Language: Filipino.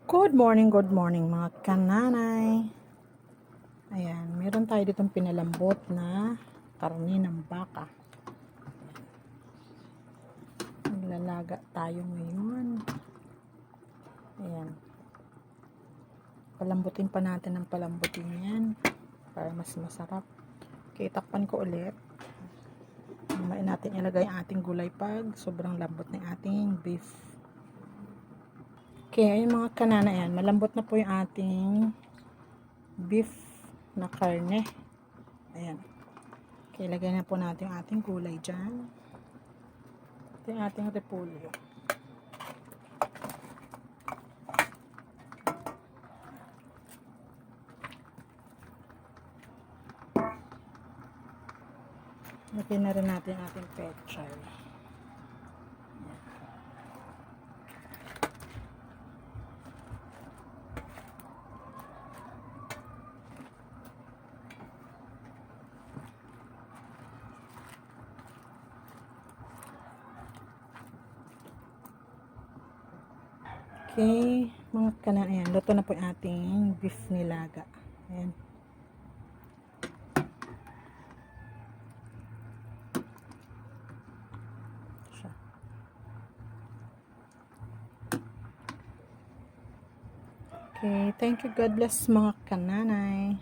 Good morning mga kananay. Ayan, meron tayo ditong pinalambot na karne ng baka. Maglalaga tayo ngayon. Ayan. Palambutin pa natin ng palambutin yan para mas masarap. Okay, takpan ko ulit. Mamaya natin ilagay ang ating gulay pag sobrang lambot ng ating beef. Okay, ayun mga kanana, yan. Malambot na po yung ating beef na karne. Ayan. Okay, lagay na po natin yung ating gulay dyan. Ito yung ating repolyo. Lagay na rin natin yung ating pechay. Okay, mga kanan, ayan, luto na po yung ating beef nilaga. Ayan. Siya. Okay, thank you, God bless mga kananay.